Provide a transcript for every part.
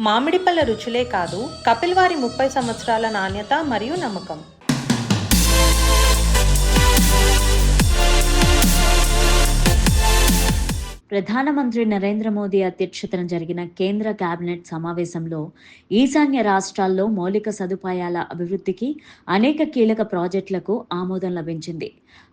మామిడి పళ్ళ రుచులే కాదు, కపిల్ వారి 30 సంవత్సరాల నాణ్యత మరియు నమ్మకం. ప్రధానమంత్రి నరేంద్ర మోదీ అధ్యక్షతన జరిగిన కేంద్ర కేబినెట్ సమావేశంలో ఈశాన్య రాష్ట్రాల్లో మౌలిక సదుపాయాల అభివృద్ధికి అనేక కీలక ప్రాజెక్టులకు ఆమోదం లభించింది.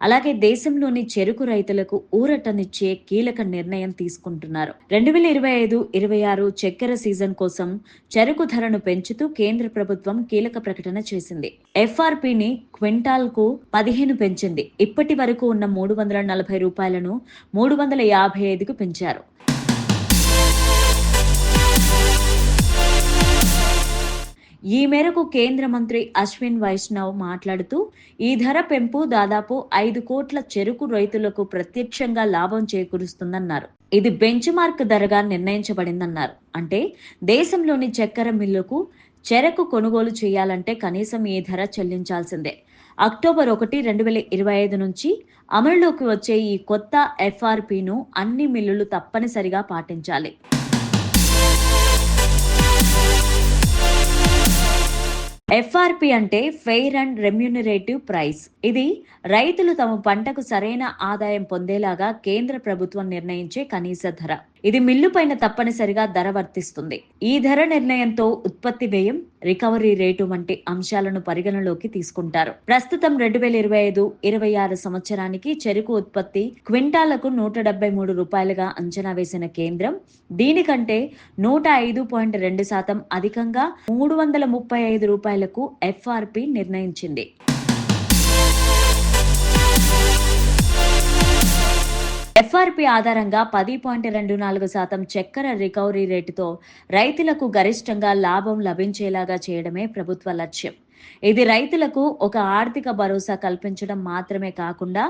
అలాగే దేశంలోని చెరుకు రైతులకు ఊరటనిచ్చే కీలక నిర్ణయం తీసుకుంటున్నారు. 2025-26 చక్కెర సీజన్ కోసం చెరుకు ధరను పెంచుతూ కేంద్ర ప్రభుత్వం కీలక ప్రకటన చేసింది. ఎఫ్ఆర్పిని క్వింటాల్కు 15 పెంచింది. ఇప్పటి వరకు ఉన్న 340 రూపాయలను 355 పెంచారు. ఈ మేరకు కేంద్ర మంత్రి అశ్విన్ వైష్ణవ్ మాట్లాడుతూ, ఈ ధర పెంపు దాదాపు 5 కోట్ల చెరుకు రైతులకు ప్రత్యక్షంగా లాభం చేకూరుస్తుందన్నారు. ఇది బెంచ్ మార్క్ ధరగా నిర్ణయించబడిందన్నారు. అంటే దేశంలోని చక్కెర మిల్లుకు చెరకు కొనుగోలు చేయాలంటే కనీసం ఈ ధర చెల్లించాల్సిందే. అక్టోబర్ 1, 2025 నుంచి అమలులోకి వచ్చే ఈ కొత్త ఎఫ్ఆర్పిను అన్ని మిల్లులు తప్పనిసరిగా పాటించాలి. ఎఫ్ఆర్పి అంటే ఫెయిర్ అండ్ రెమ్యూనరేటివ్ ప్రైస్. ఇది రైతులు తమ పంటకు సరైన ఆదాయం పొందేలాగా కేంద్ర ప్రభుత్వం నిర్ణయించే కనీస ధర. ఇది మిల్లు పైన తప్పనిసరిగా ధర వర్తిస్తుంది. ఈ ధర నిర్ణయంతో ఉత్పత్తి వ్యయం, రికవరీ రేటు వంటి అంశాలను పరిగణలోకి తీసుకుంటారు. ప్రస్తుతం 2025-26 సంవత్సరానికి చెరుకు ఉత్పత్తి క్వింటాలకు 173 రూపాయలుగా అంచనా వేసిన కేంద్రం దీనికంటే 105.2% అధికంగా 335 రూపాయలకు ఎఫ్ఆర్పి నిర్ణయించింది. ఎఫ్ఆర్పి ఆధారంగా 10.24% చక్కెర రికవరీ రేటుతో రైతులకు గరిష్టంగా లాభం లభించేలాగా చేయడమే ప్రభుత్వ లక్ష్యం. ఇది రైతులకు ఒక ఆర్థిక భరోసా కల్పించడం మాత్రమే కాకుండా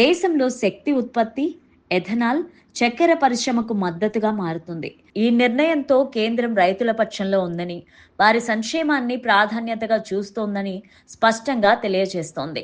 దేశంలో శక్తి ఉత్పత్తి, ఎథనాల్, చక్కెర పరిశ్రమకు మద్దతుగా మారుతుంది. ఈ నిర్ణయంతో కేంద్రం రైతుల పక్షంలో ఉందని, వారి సంక్షేమాన్ని ప్రాధాన్యతగా చూస్తోందని స్పష్టంగా తెలియజేస్తోంది.